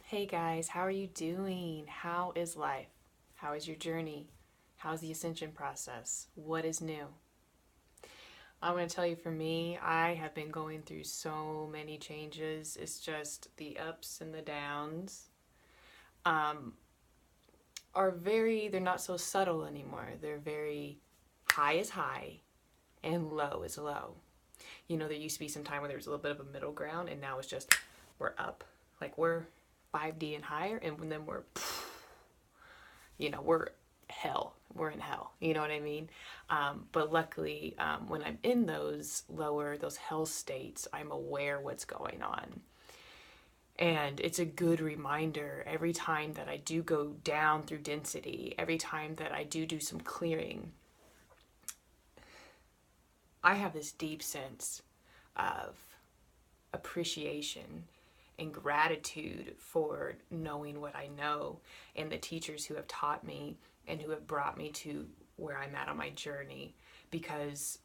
Hey guys, how are you doing? How is life? How is your journey? How's the ascension process? What is new? I'm going to tell you, for me, I have been going through so many changes. It's just the ups and the downs um, they're not so subtle anymore. They're very high is high and low is low. You know, there used to be some time where there was a little bit of a middle ground, and now it's just we're up. Like we're 5D and higher, and then we're hell. We're in hell. You know what I mean? But luckily, when I'm in those hell states, I'm aware what's going on. And it's a good reminder every time that I do go down through density, every time that I do some clearing, I have this deep sense of appreciation and gratitude for knowing what I know and the teachers who have taught me and who have brought me to where I'm at on my journey. Because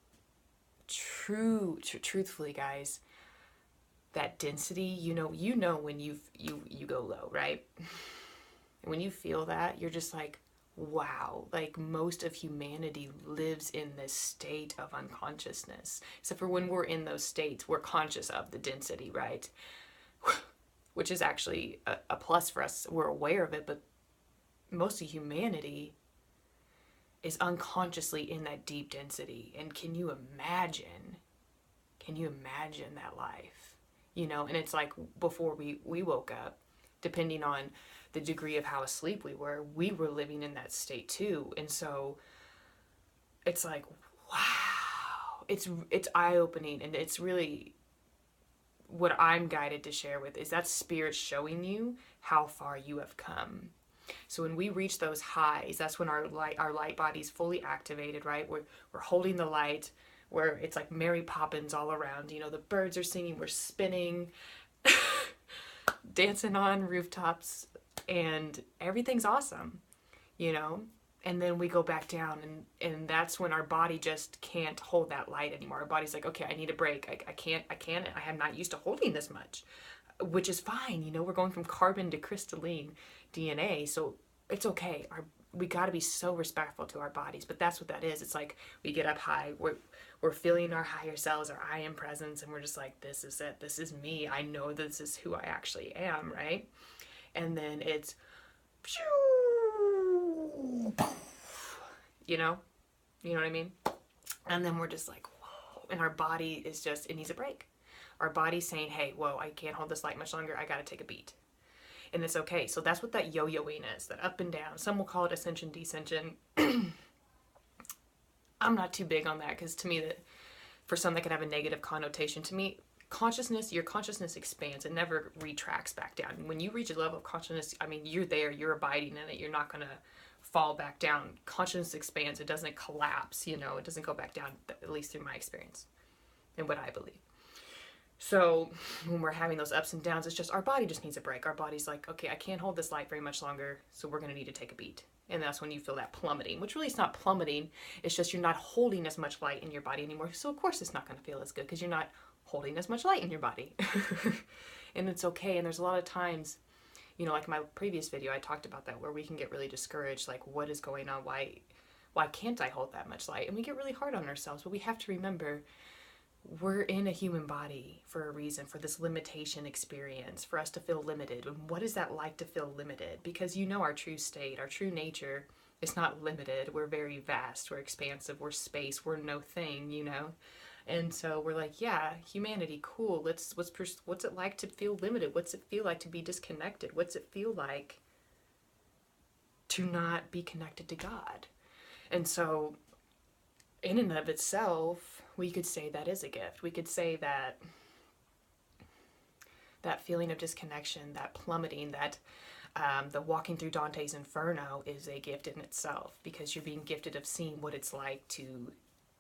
truthfully, guys, that density, you know when you go low, right? When you feel that, you're just like, wow, like most of humanity lives in this state of unconsciousness. Except for when we're in those states, we're conscious of the density, right? Which is actually a plus for us. We're aware of it, but most of humanity is unconsciously in that deep density. And can you imagine that life? And it's like before we woke up, depending on the degree of how asleep we were living in that state too. And so it's like, wow, it's eye-opening, and it's really what I'm guided to share with is that spirit showing you how far you have come. So when we reach those highs, that's when our light body's fully activated, right? We're holding the light, where it's like Mary Poppins all around. The birds are singing, we're spinning, dancing on rooftops, and everything's awesome, you know? And then we go back down, and that's when our body just can't hold that light anymore. Our body's like, okay, I need a break. I am not used to holding this much, which is fine. We're going from carbon to crystalline DNA, so it's okay. We got to be so respectful to our bodies, but that's what that is. It's like we get up high, we're feeling our higher selves, our I am presence, and we're just like, this is it. This is me. I know this is who I actually am, right? And then it's you know you know what I mean. And then we're just like, whoa, and our body is just, it needs a break. Our body's saying, hey, whoa, I can't hold this light much longer, I gotta take a beat. And it's okay. So that's what that yo-yoing is, that up and down. Some will call it ascension, descension. I'm not too big on that, because to me, that for some that can have a negative connotation. To me, your consciousness expands and never retracts back down. And when you reach a level of consciousness, I mean, you're there, you're abiding in it, you're not gonna fall back down. Consciousness expands, it doesn't collapse, it doesn't go back down, at least through my experience and what I believe. So when we're having those ups and downs, it's just our body just needs a break. Our body's like, okay, I can't hold this light very much longer, so we're gonna need to take a beat. And that's when you feel that plummeting, which really is not plummeting, it's just you're not holding as much light in your body anymore. So of course it's not gonna feel as good, because you're not holding as much light in your body. And it's okay. And there's a lot of times, like my previous video, I talked about that, where we can get really discouraged, like, what is going on? Why can't I hold that much light? And we get really hard on ourselves. But we have to remember, we're in a human body for a reason, for this limitation experience, for us to feel limited. And what is that like to feel limited? Because our true state, our true nature is not limited. We're very vast, we're expansive, we're space, we're no thing, And so we're like, yeah, humanity, cool. What's it like to feel limited? What's it feel like to be disconnected? What's it feel like to not be connected to God? And so in and of itself, we could say that is a gift. We could say that feeling of disconnection, that plummeting, that the walking through Dante's Inferno is a gift in itself, because you're being gifted of seeing what it's like to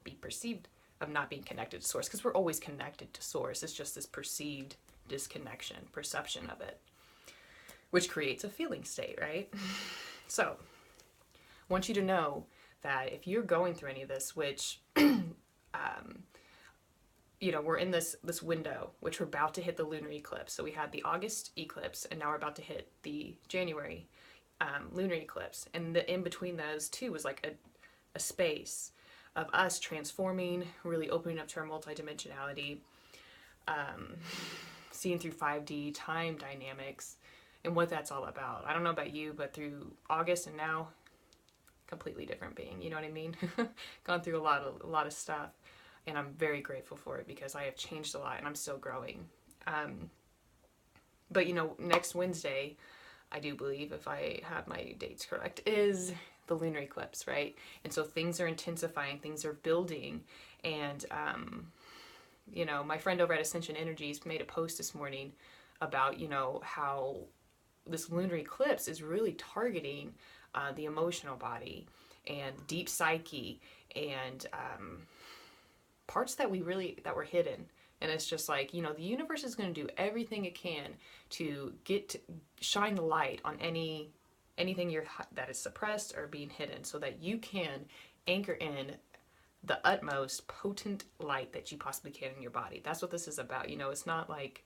be perceived, of not being connected to source, because we're always connected to source. It's just this perceived disconnection, perception of it, which creates a feeling state, right? So I want you to know that if you're going through any of this, which we're in this window, which we're about to hit the lunar eclipse. So we had the August eclipse, and now we're about to hit the January lunar eclipse. And the in between those two was like a space of us transforming, really opening up to our multidimensionality, seeing through 5D time dynamics and what that's all about. I don't know about you, but through August and now, completely different being. You know what I mean? Gone through a lot of stuff, and I'm very grateful for it because I have changed a lot and I'm still growing. But next Wednesday, I do believe, if I have my dates correct, is the lunar eclipse, right? And so things are intensifying, things are building, and my friend over at Ascension Energies made a post this morning about how this lunar eclipse is really targeting the emotional body and deep psyche and parts that were hidden. And it's just like, the universe is going to do everything it can to shine the light on anything that is suppressed or being hidden, so that you can anchor in the utmost potent light that you possibly can in your body. That's what this is about. It's not like,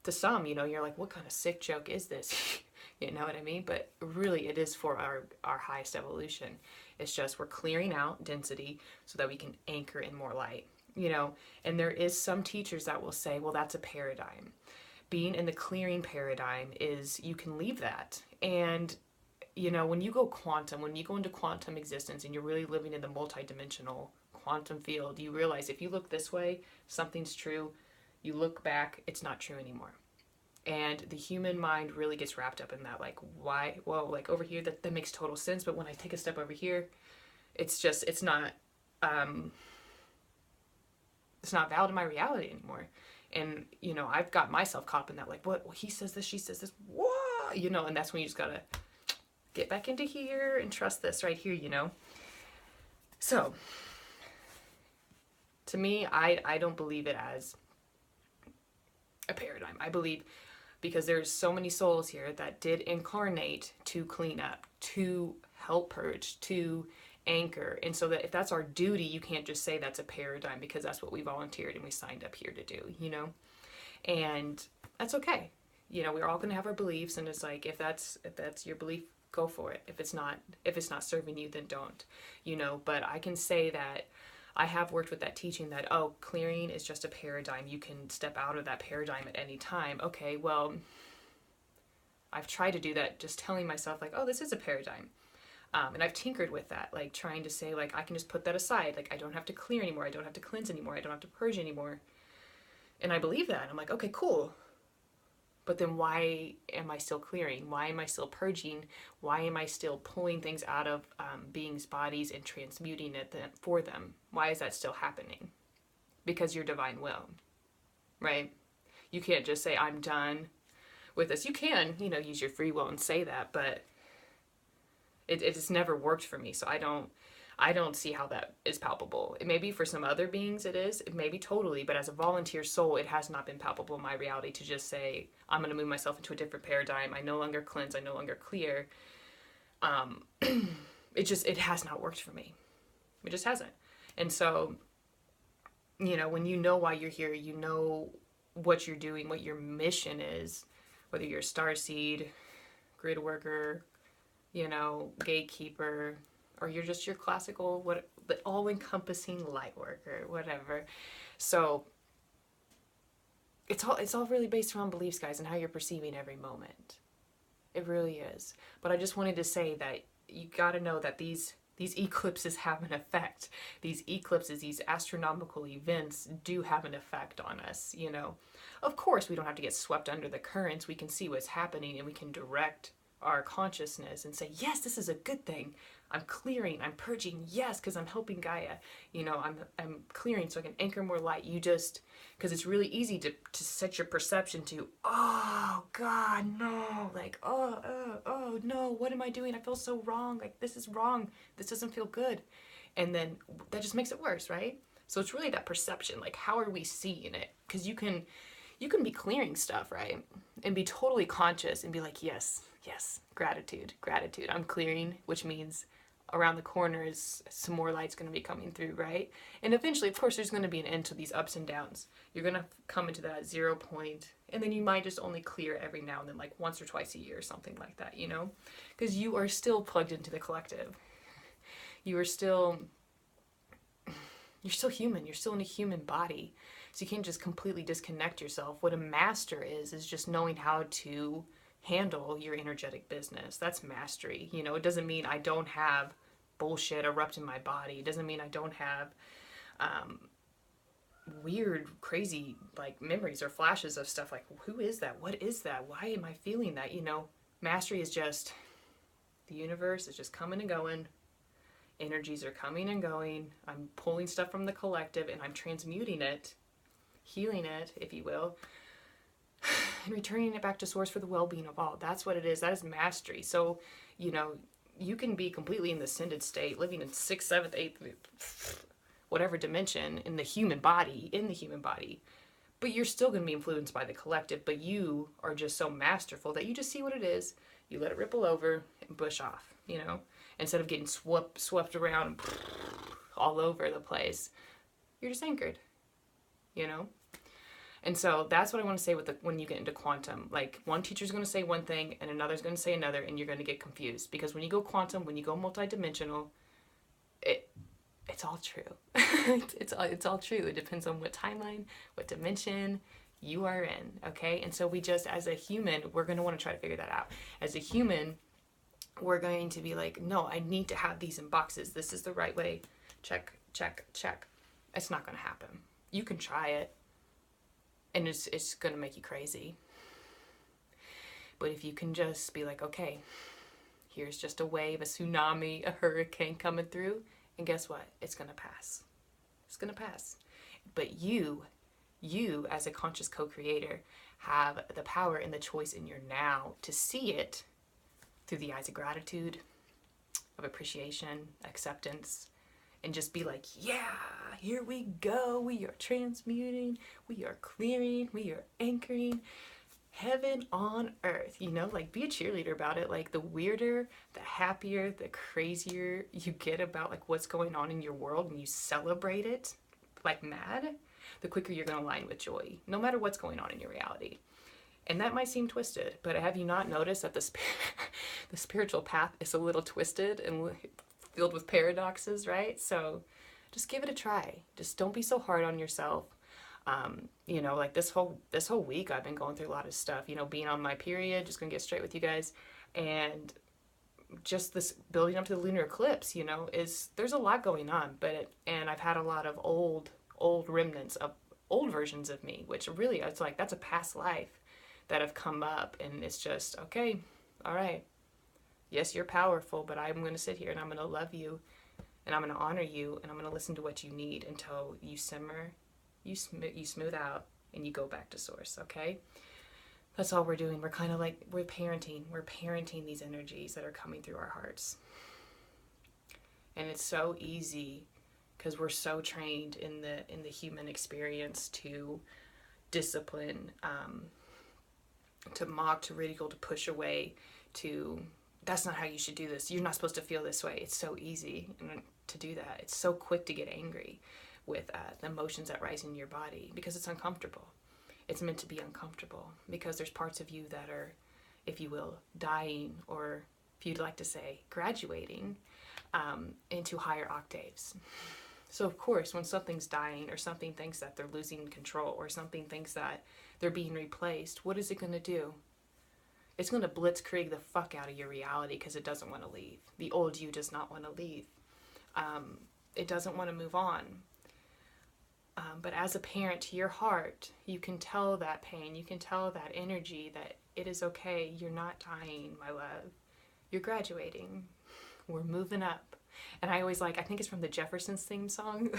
to some, you're like, what kind of sick joke is this? You know what I mean? But really, it is for our highest evolution. It's just we're clearing out density so that we can anchor in more light. And there is some teachers that will say, well, that's a paradigm. Being in the clearing paradigm is, you can leave that. And, when you go quantum, when you go into quantum existence and you're really living in the multidimensional quantum field, you realize if you look this way, something's true. You look back, it's not true anymore. And the human mind really gets wrapped up in that, like, why? Well, like over here, that makes total sense. But when I take a step over here, it's not valid in my reality anymore. And, I've got myself caught up in that, like, what? Well, he says this, she says this, what? And that's when you just gotta get back into here and trust this right here, So, to me, I don't believe it as a paradigm. I believe because there's so many souls here that did incarnate to clean up, to help purge, to anchor. And so that if that's our duty, you can't just say that's a paradigm, because that's what we volunteered and we signed up here to do, and that's okay. We're all going to have our beliefs, and it's like, if that's your belief, go for it. If it's not serving you, then don't, but I can say that I have worked with that teaching that, clearing is just a paradigm. You can step out of that paradigm at any time. Okay, well, I've tried to do that, just telling myself, like, this is a paradigm. And I've tinkered with that, like trying to say, like, I can just put that aside. Like, I don't have to clear anymore. I don't have to cleanse anymore. I don't have to purge anymore. And I believe that. I'm like, okay, cool. But then why am I still clearing? Why am I still purging? Why am I still pulling things out of beings' bodies and transmuting it for them? Why is that still happening? Because your divine will, right? You can't just say, I'm done with this. You can, use your free will and say that, but it's never worked for me. So I don't see how that is palpable. It may be for some other beings it is. It may be totally, but as a volunteer soul, it has not been palpable in my reality to just say, I'm going to move myself into a different paradigm. I no longer cleanse. I no longer clear. It has not worked for me. It just hasn't. And so, when you know why you're here, you know what you're doing, what your mission is, whether you're a starseed, grid worker, gatekeeper, or you're just your classical, the all-encompassing light worker, whatever. So it's all really based around beliefs, guys, and how you're perceiving every moment. It really is. But I just wanted to say that you got to know that these eclipses have an effect. These eclipses, these astronomical events do have an effect on us, Of course, we don't have to get swept under the currents. We can see what's happening and we can direct our consciousness and say, yes, this is a good thing. I'm clearing, I'm purging, yes, because I'm helping Gaia. I'm clearing so I can anchor more light. Because it's really easy to set your perception to, oh, God, no. Like, oh, no, what am I doing? I feel so wrong. Like, this is wrong. This doesn't feel good. And then that just makes it worse, right? So it's really that perception. Like, how are we seeing it? Because you can be clearing stuff, right? And be totally conscious and be like, yes, gratitude. I'm clearing, which means around the corner is some more light's going to be coming through, right? And eventually, of course, there's going to be an end to these ups and downs. You're going to come into that 0 point, and then you might just only clear every now and then, like once or twice a year or something like that, you know? Because you are still plugged into the collective. You're still human. You're still in a human body. So you can't just completely disconnect yourself. What a master is just knowing how to handle your energetic business. That's mastery. You know, it doesn't mean I don't have bullshit erupt in my body. It doesn't mean I don't have weird, crazy, like, memories or flashes of stuff like, who is that? What is that? Why am I feeling that? You know, mastery is just, the universe is just coming and going. Energies are coming and going. I'm pulling stuff from the collective and I'm transmuting it, healing it, if you will, and returning it back to source for the well-being of all. That's what it is. That is mastery. So, you know, you can be completely in the ascended state, living in 6th, 7th, 8th, whatever dimension in the human body, but you're still going to be influenced by the collective, but you are just so masterful that you just see what it is, you let it ripple over and push off, you know, instead of getting swept around all over the place. You're just anchored, you know. And so that's what I want to say with when you get into quantum. Like, one teacher's going to say one thing and another's going to say another, and you're going to get confused. Because when you go quantum, when you go multidimensional, it's all true. it's all true. It depends on what timeline, what dimension you are in, okay? And so we just, as a human, we're going to want to try to figure that out. As a human, we're going to be like, no, I need to have these in boxes. This is the right way. Check, check, check. It's not going to happen. You can try it. And it's going to make you crazy. But if you can just be like, okay, here's just a wave, a tsunami, a hurricane coming through, and guess what? It's going to pass. It's going to pass. But you as a conscious co-creator have the power and the choice in your now to see it through the eyes of gratitude, of appreciation, acceptance, and just be like, yeah, here we go. We are transmuting. We are clearing. We are anchoring. Heaven on earth, you know, like, be a cheerleader about it. Like, the weirder, the happier, the crazier you get about, like, what's going on in your world, and you celebrate it like mad, the quicker you're going to align with joy, no matter what's going on in your reality. And that might seem twisted, but have you not noticed that the spiritual path is a little twisted and filled with paradoxes, right? So just give it a try. Just don't be so hard on yourself. You know, like, this whole week I've been going through a lot of stuff, you know, being on my period, just gonna get straight with you guys, and just this building up to the lunar eclipse, you know, there's a lot going on, and I've had a lot of old remnants of old versions of me, which really, it's like, that's a past life that have come up, and it's just, okay, all right, yes, you're powerful, but I'm going to sit here and I'm going to love you, and I'm going to honor you, and I'm going to listen to what you need until you simmer, you smooth out, and you go back to source, okay? That's all we're doing. We're kind of like, we're parenting these energies that are coming through our hearts. And it's so easy because we're so trained in the human experience to discipline, to mock, to ridicule, to push away, that's not how you should do this. You're not supposed to feel this way. It's so easy to do that. It's so quick to get angry with the emotions that rise in your body because it's uncomfortable. It's meant to be uncomfortable because there's parts of you that are, if you will, dying, or if you'd like to say, graduating into higher octaves. So of course, when something's dying, or something thinks that they're losing control, or something thinks that they're being replaced, what is it going to do? It's going to blitzkrieg the fuck out of your reality because it doesn't want to leave. The old you does not want to leave. It doesn't want to move on. But as a parent to your heart, you can tell that pain, you can tell that energy that it is okay. You're not dying, my love. You're graduating. We're moving up. And I always I think it's from the Jeffersons theme song.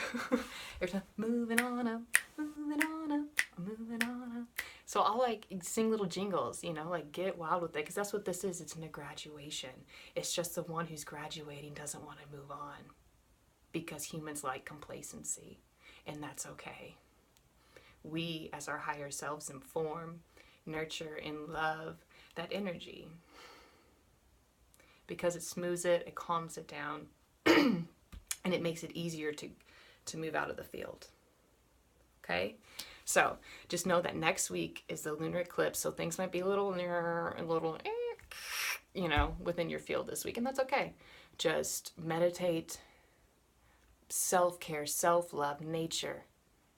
There's a moving on up, moving on up, moving on up. So I'll sing little jingles, you know, get wild with it, because that's what this is. It's in a graduation. It's just the one who's graduating doesn't want to move on, because humans like complacency, and that's okay. We, as our higher selves, inform, nurture, and love that energy, because it smooths it, it calms it down, And it makes it easier to move out of the field. Okay? So just know that next week is the lunar eclipse, so things might be a little within your field this week, and that's okay. Just meditate, self-care, self-love, nature,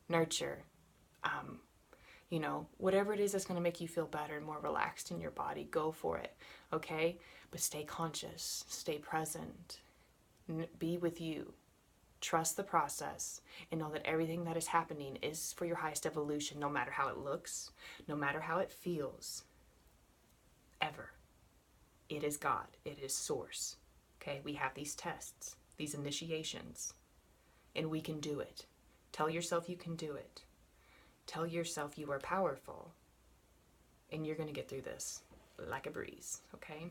nurture, whatever it is that's going to make you feel better and more relaxed in your body, go for it, okay? But stay conscious, stay present, be with you. Trust the process and know that everything that is happening is for your highest evolution, no matter how it looks, no matter how it feels, ever. It is God. It is Source. Okay? We have these tests, these initiations, and we can do it. Tell yourself you can do it. Tell yourself you are powerful, and you're going to get through this like a breeze, okay?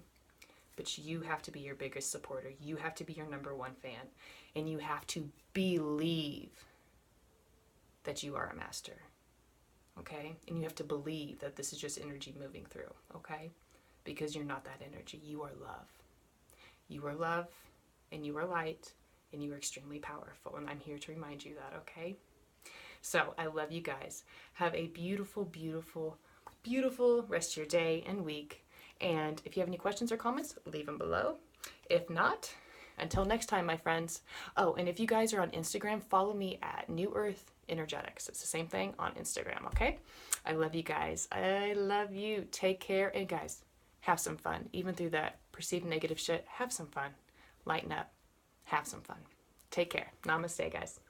But you have to be your biggest supporter. You have to be your number one fan. And you have to believe that you are a master. Okay? And you have to believe that this is just energy moving through. Okay? Because you're not that energy. You are love. You are love, and you are light, and you are extremely powerful. And I'm here to remind you that, okay? So, I love you guys. Have a beautiful, beautiful, beautiful rest of your day and week. And if you have any questions or comments, leave them below. If not, until next time, my friends. Oh, and if you guys are on Instagram, follow me at New Earth Energetics. It's the same thing on Instagram, okay? I love you guys. I love you. Take care. And guys, have some fun. Even through that perceived negative shit, have some fun. Lighten up. Have some fun. Take care. Namaste, guys.